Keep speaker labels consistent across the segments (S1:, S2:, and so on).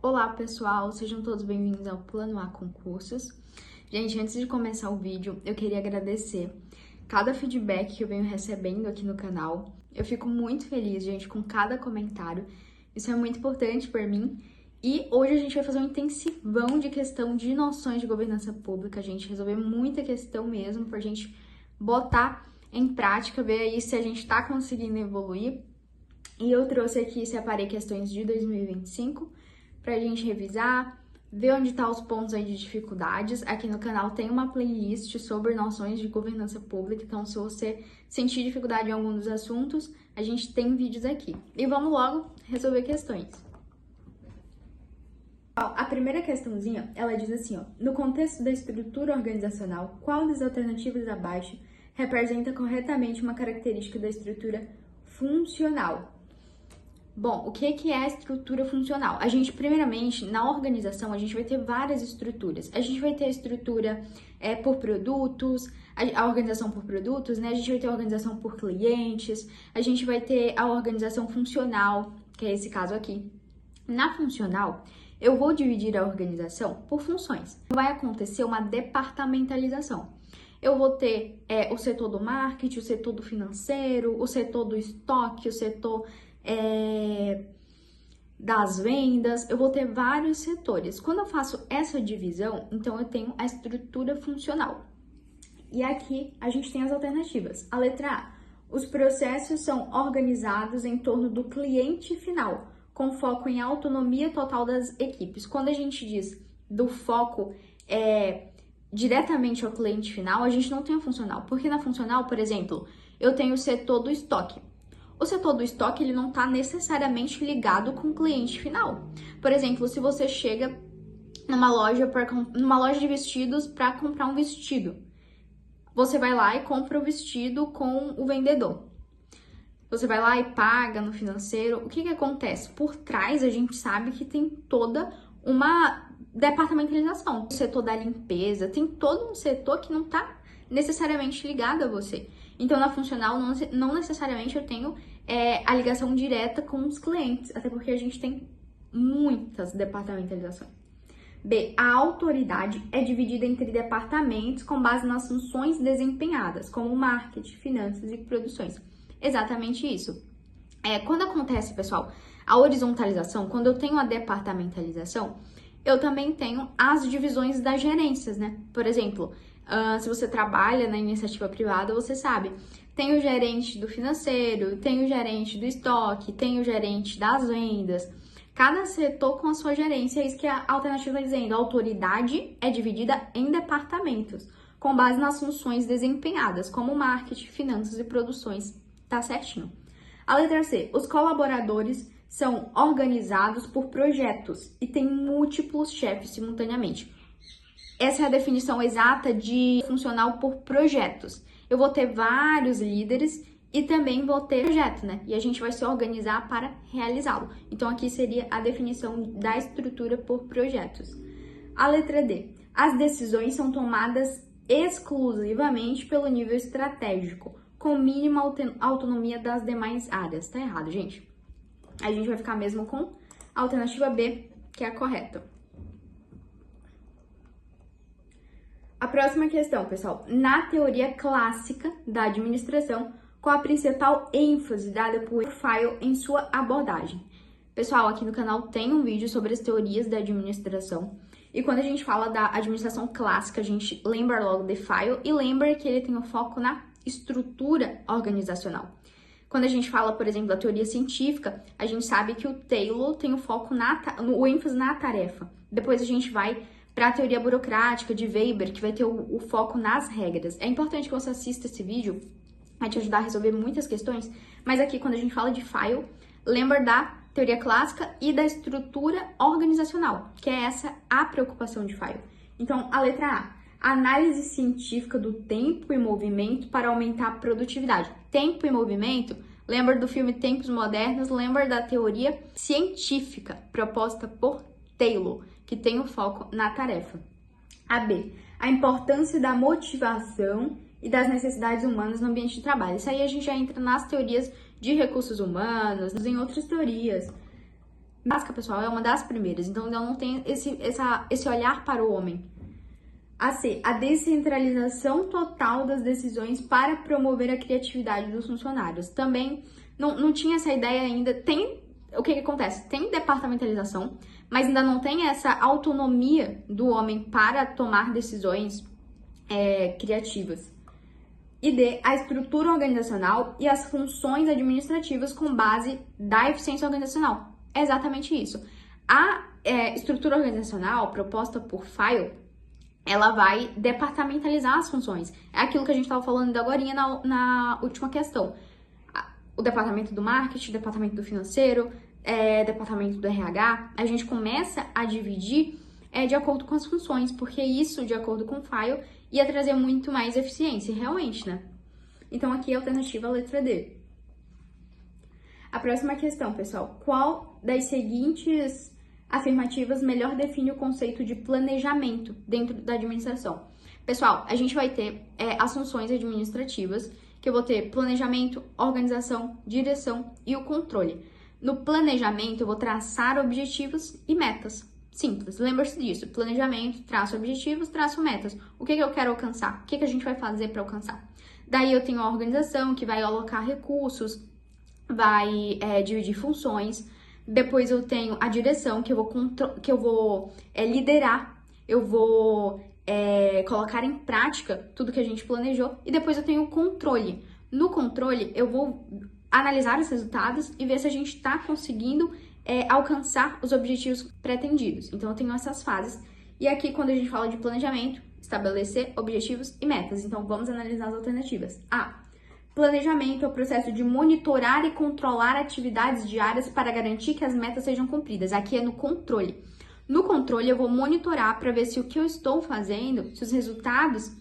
S1: Olá pessoal, sejam todos bem-vindos ao Plano A Concursos. Gente, antes de começar o vídeo, eu queria agradecer cada feedback que eu venho recebendo aqui no canal. Eu fico muito feliz, gente, com cada comentário. Isso é muito importante para mim. E hoje a gente vai fazer um intensivão de questão de noções de governança pública, gente. Resolver muita questão mesmo pra gente botar em prática, ver aí se a gente tá conseguindo evoluir. E eu trouxe aqui, separei questões de 2025 pra gente revisar, ver onde tá os pontos aí de dificuldades. Aqui no canal tem uma playlist sobre noções de governança pública, então se você sentir dificuldade em algum dos assuntos, a gente tem vídeos aqui. E vamos logo resolver questões. A primeira questãozinha, ela diz assim, ó: no contexto da estrutura organizacional, qual das alternativas abaixo representa corretamente uma característica da estrutura funcional? Bom, o que é a estrutura funcional? A gente, primeiramente, na organização, a gente vai ter várias estruturas. A gente vai ter a estrutura por produtos, a organização por produtos, né? A gente vai ter a organização por clientes, a gente vai ter a organização funcional, que é esse caso aqui. Na funcional, eu vou dividir a organização por funções. Vai acontecer uma departamentalização. Eu vou ter o setor do marketing, o setor do financeiro, o setor do estoque, o setor das vendas. Eu vou ter vários setores. Quando eu faço essa divisão, então eu tenho a estrutura funcional. E aqui a gente tem as alternativas. A letra A: os processos são organizados em torno do cliente final, com foco em autonomia total das equipes. Quando a gente diz do foco diretamente ao cliente final, a gente não tem a funcional. Porque na funcional, por exemplo, eu tenho o setor do estoque. O setor do estoque, ele não está necessariamente ligado com o cliente final. Por exemplo, se você chega numa loja de vestidos para comprar um vestido, você vai lá e compra o vestido com o vendedor. Você vai lá e paga no financeiro. O que acontece? Por trás, a gente sabe que tem toda uma departamentalização. O setor da limpeza, tem todo um setor que não está necessariamente ligado a você. Então, na funcional, não necessariamente eu tenho a ligação direta com os clientes, até porque a gente tem muitas departamentalizações. B: a autoridade é dividida entre departamentos com base nas funções desempenhadas, como marketing, finanças e produções. Exatamente isso. Quando acontece, pessoal, a horizontalização, quando eu tenho a departamentalização, eu também tenho as divisões das gerências, né? Por exemplo, se você trabalha na iniciativa privada, você sabe, tem o gerente do financeiro, tem o gerente do estoque, tem o gerente das vendas. Cada setor com a sua gerência. É isso que a alternativa está dizendo. A autoridade é dividida em departamentos, com base nas funções desempenhadas, como marketing, finanças e produções. Tá certinho. A letra C: os colaboradores são organizados por projetos e têm múltiplos chefes simultaneamente. Essa é a definição exata de funcional por projetos. Eu vou ter vários líderes e também vou ter projeto, né? E a gente vai se organizar para realizá-lo. Então, aqui seria a definição da estrutura por projetos. A letra D: as decisões são tomadas exclusivamente pelo nível estratégico, com mínima autonomia das demais áreas. Tá errado, gente. A gente vai ficar mesmo com a alternativa B, que é a correta. A próxima questão, pessoal: na teoria clássica da administração, qual a principal ênfase dada por Fayol em sua abordagem? Pessoal, aqui no canal tem um vídeo sobre as teorias da administração. E quando a gente fala da administração clássica, a gente lembra logo de Fayol e lembra que ele tem o foco na estrutura organizacional. Quando a gente fala, por exemplo, da teoria científica, a gente sabe que o Taylor tem o foco o ênfase na tarefa. Depois a gente vai para a teoria burocrática de Weber, que vai ter o foco nas regras. É importante que você assista esse vídeo, vai te ajudar a resolver muitas questões, mas aqui quando a gente fala de Fayol, lembra da teoria clássica e da estrutura organizacional, que é essa a preocupação de Fayol. Então, a letra A: análise científica do tempo e movimento para aumentar a produtividade. Tempo e movimento, lembra do filme Tempos Modernos, lembra da teoria científica proposta por Taylor, que tem o foco na tarefa. A B: a importância da motivação e das necessidades humanas no ambiente de trabalho. Isso aí a gente já entra nas teorias de recursos humanos, em outras teorias. Básica, pessoal, é uma das primeiras. Então, eu não tenho esse olhar para o homem. A C, a descentralização total das decisões para promover a criatividade dos funcionários. Também não tinha essa ideia ainda. O que acontece? Tem departamentalização, mas ainda não tem essa autonomia do homem para tomar decisões criativas. E D, a estrutura organizacional e as funções administrativas com base da eficiência organizacional. É exatamente isso. A estrutura organizacional proposta por Fayol, ela vai departamentalizar as funções. É aquilo que a gente estava falando agorinha na última questão. O departamento do marketing, o departamento do financeiro, departamento do RH, a gente começa a dividir de acordo com as funções, porque isso, de acordo com o Fayol, ia trazer muito mais eficiência, realmente, né? Então, aqui a alternativa é a letra D. A próxima questão, pessoal. Qual das seguintes afirmativas melhor define o conceito de planejamento dentro da administração? Pessoal, a gente vai ter as funções administrativas, que eu vou ter planejamento, organização, direção e o controle. No planejamento, eu vou traçar objetivos e metas. Simples, lembra-se disso. Planejamento, traço objetivos, traço metas. O que eu quero alcançar? O que a gente vai fazer para alcançar? Daí eu tenho a organização, que vai alocar recursos, vai dividir funções. Depois eu tenho a direção, que eu vou liderar, eu vou colocar em prática tudo que a gente planejou. E depois eu tenho o controle. No controle, eu vou analisar os resultados e ver se a gente está conseguindo alcançar os objetivos pretendidos. Então, eu tenho essas fases. E aqui, quando a gente fala de planejamento, estabelecer objetivos e metas. Então, vamos analisar as alternativas. A. Planejamento é o processo de monitorar e controlar atividades diárias para garantir que as metas sejam cumpridas. Aqui é no controle. No controle, eu vou monitorar para ver se o que eu estou fazendo, se os resultados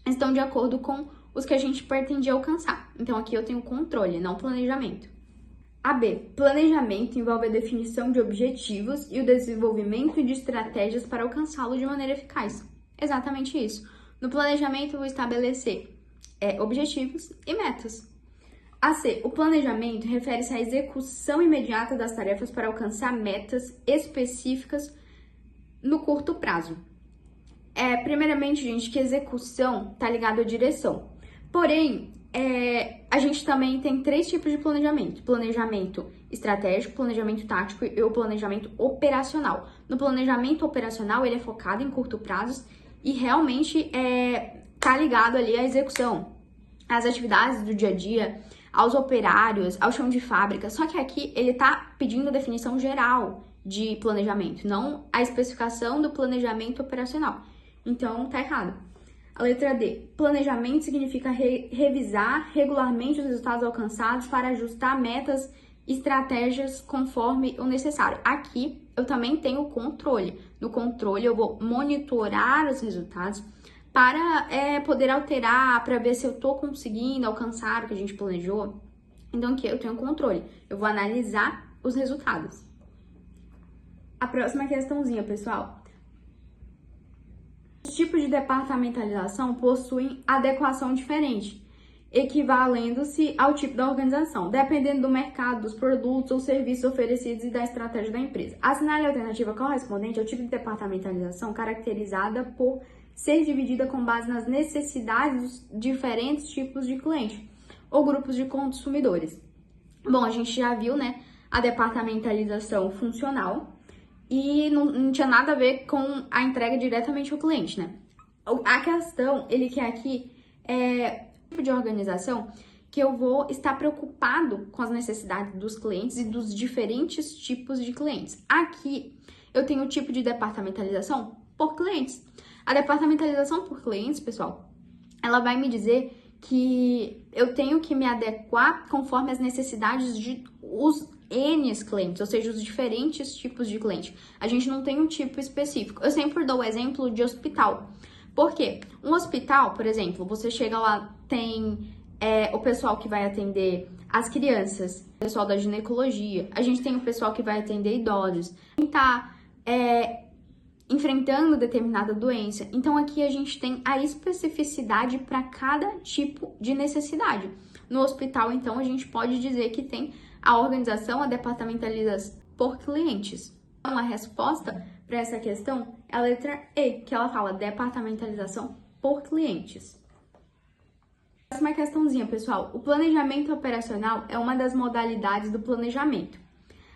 S1: estão de acordo com os que a gente pretendia alcançar. Então, aqui eu tenho controle, não planejamento. A B. Planejamento envolve a definição de objetivos e o desenvolvimento de estratégias para alcançá-lo de maneira eficaz. Exatamente isso. No planejamento, eu vou estabelecer objetivos e metas. A C. O planejamento refere-se à execução imediata das tarefas para alcançar metas específicas no curto prazo. Primeiramente, gente, que execução está ligado à direção. Porém, a gente também tem 3 tipos de planejamento. Planejamento estratégico, planejamento tático e o planejamento operacional. No planejamento operacional, ele é focado em curto prazo e realmente tá ligado ali à execução, às atividades do dia a dia, aos operários, ao chão de fábrica. Só que aqui ele tá pedindo a definição geral de planejamento, não a especificação do planejamento operacional. Então, tá errado. A letra D. Planejamento significa revisar regularmente os resultados alcançados para ajustar metas e estratégias conforme o necessário. Aqui, eu também tenho o controle. No controle, eu vou monitorar os resultados para poder alterar, para ver se eu estou conseguindo alcançar o que a gente planejou. Então, aqui eu tenho controle. Eu vou analisar os resultados. A próxima questãozinha, pessoal. Os tipos de departamentalização possuem adequação diferente, equivalendo-se ao tipo da organização, dependendo do mercado, dos produtos ou serviços oferecidos e da estratégia da empresa. Assinale a alternativa correspondente ao tipo de departamentalização caracterizada por ser dividida com base nas necessidades dos diferentes tipos de cliente ou grupos de consumidores. Bom, a gente já viu, né, a departamentalização funcional, e não tinha nada a ver com a entrega diretamente ao cliente, né? A questão, ele quer aqui tipo de organização que eu vou estar preocupado com as necessidades dos clientes e dos diferentes tipos de clientes. Aqui, eu tenho o tipo de departamentalização por clientes. A departamentalização por clientes, pessoal, ela vai me dizer que eu tenho que me adequar conforme as necessidades de os N clientes, ou seja, os diferentes tipos de cliente. A gente não tem um tipo específico. Eu sempre dou o exemplo de hospital. Por quê? Um hospital, por exemplo, você chega lá, tem o pessoal que vai atender as crianças, o pessoal da ginecologia, a gente tem o pessoal que vai atender idosos, quem tá enfrentando determinada doença. Então, aqui a gente tem a especificidade para cada tipo de necessidade. No hospital, então, a gente pode dizer que tem a organização, a departamentalização, por clientes. Então, a resposta para essa questão é a letra E, que ela fala departamentalização por clientes. Próxima questãozinha, pessoal. O planejamento operacional é uma das modalidades do planejamento.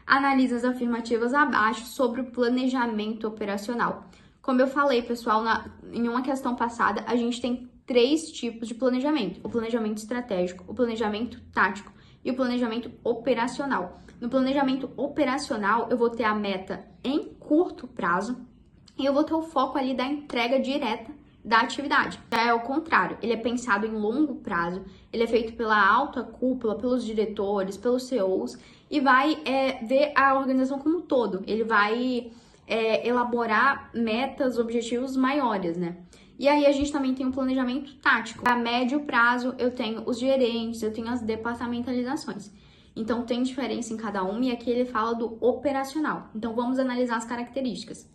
S1: Analisa as afirmativas abaixo sobre o planejamento operacional. Como eu falei, pessoal, em uma questão passada, a gente tem 3 tipos de planejamento: o planejamento estratégico, o planejamento tático e o planejamento operacional. No planejamento operacional, eu vou ter a meta em curto prazo e eu vou ter o foco ali da entrega direta da atividade. Já é o contrário, ele é pensado em longo prazo, ele é feito pela alta cúpula, pelos diretores, pelos CEOs e vai ver a organização como um todo. Ele vai elaborar metas, objetivos maiores, né? E aí a gente também tem um planejamento tático. A médio prazo eu tenho os gerentes, eu tenho as departamentalizações. Então tem diferença em cada um e aqui ele fala do operacional. Então vamos analisar as características.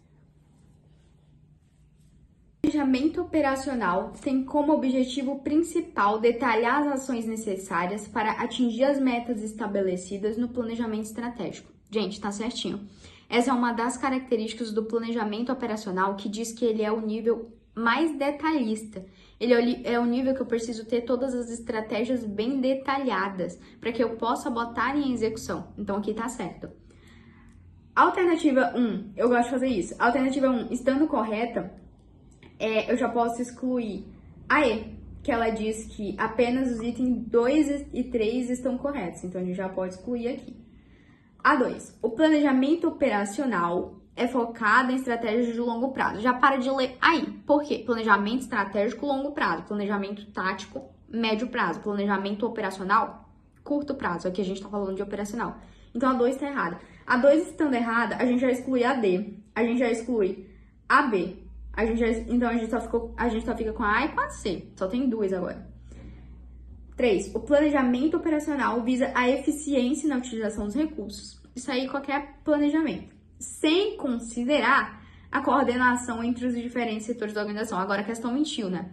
S1: O planejamento operacional tem como objetivo principal detalhar as ações necessárias para atingir as metas estabelecidas no planejamento estratégico. Gente, tá certinho. Essa é uma das características do planejamento operacional que diz que ele é o nível mais detalhista. Ele é o nível que eu preciso ter todas as estratégias bem detalhadas para que eu possa botar em execução. Então aqui tá certo. Alternativa 1, eu gosto de fazer isso. Alternativa 1, estando correta, eu já posso excluir a E, que ela diz que apenas os itens 2 e 3 estão corretos. Então a gente já pode excluir aqui. A2, o planejamento operacional é focado em estratégias de longo prazo. Já para de ler aí. Por quê? Planejamento estratégico, longo prazo. Planejamento tático, médio prazo. Planejamento operacional, curto prazo. Aqui a gente tá falando de operacional. Então, a 2 tá errada. A 2 estando errada, a gente já exclui a D. A gente já exclui a B. Então, a gente só fica com a A e com a C. Só tem 2 agora. 3. O planejamento operacional visa a eficiência na utilização dos recursos. Isso aí, qualquer planejamento. Sem considerar a coordenação entre os diferentes setores da organização. Agora a questão mentiu, né?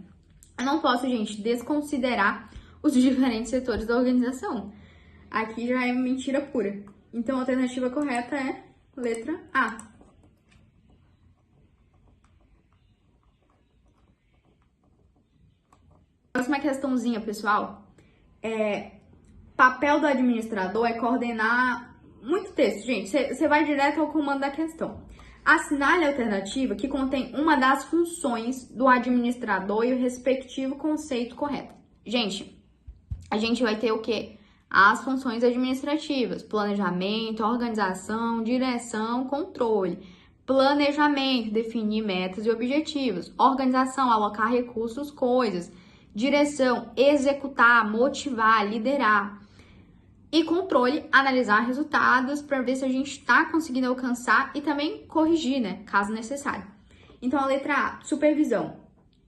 S1: Eu não posso, gente, desconsiderar os diferentes setores da organização. Aqui já é mentira pura. Então a alternativa correta é letra A. Próxima questãozinha, pessoal. Papel do administrador é coordenar muito texto, gente. Você vai direto ao comando da questão. Assinale a alternativa que contém uma das funções do administrador e o respectivo conceito correto. Gente, a gente vai ter o quê? As funções administrativas: planejamento, organização, direção, controle. Planejamento, definir metas e objetivos. Organização, alocar recursos, coisas. Direção, executar, motivar, liderar. E controle, analisar resultados para ver se a gente está conseguindo alcançar e também corrigir, né, caso necessário. Então, a letra A, supervisão.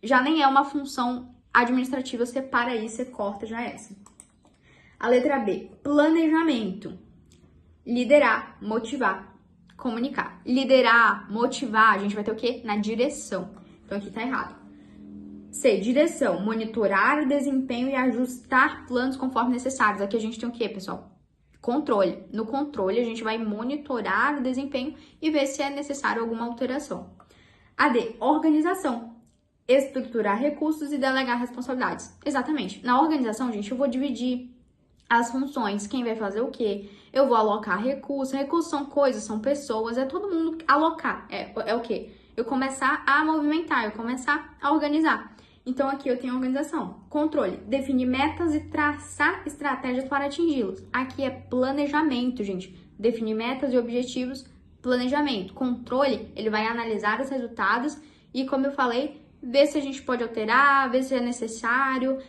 S1: Já nem é uma função administrativa, você para aí, você corta já essa. A letra B, planejamento. Liderar, motivar, comunicar. Liderar, motivar, a gente vai ter o quê? Na direção. Então, aqui tá errado. C, direção, monitorar o desempenho e ajustar planos conforme necessários. Aqui a gente tem o quê, pessoal? Controle. No controle, a gente vai monitorar o desempenho e ver se é necessário alguma alteração. A D, organização, estruturar recursos e delegar responsabilidades. Exatamente. Na organização, gente, eu vou dividir as funções, quem vai fazer o quê? Eu vou alocar recursos. Recursos são coisas, são pessoas, é todo mundo alocar. É o quê? Eu começar a movimentar, eu começar a organizar. Então, aqui eu tenho organização. Controle, definir metas e traçar estratégias para atingi-los. Aqui é planejamento, gente. Definir metas e objetivos, planejamento. Controle, ele vai analisar os resultados e, como eu falei, ver se a gente pode alterar, ver se é necessário,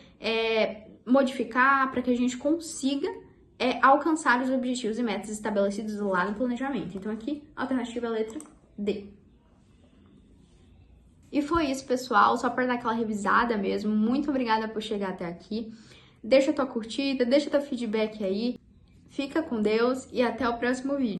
S1: modificar para que a gente consiga alcançar os objetivos e metas estabelecidos lá no planejamento. Então, aqui, a alternativa é a letra D. E foi isso, pessoal, só para dar aquela revisada mesmo. Muito obrigada por chegar até aqui. Deixa tua curtida, deixa teu feedback aí. Fica com Deus e até o próximo vídeo.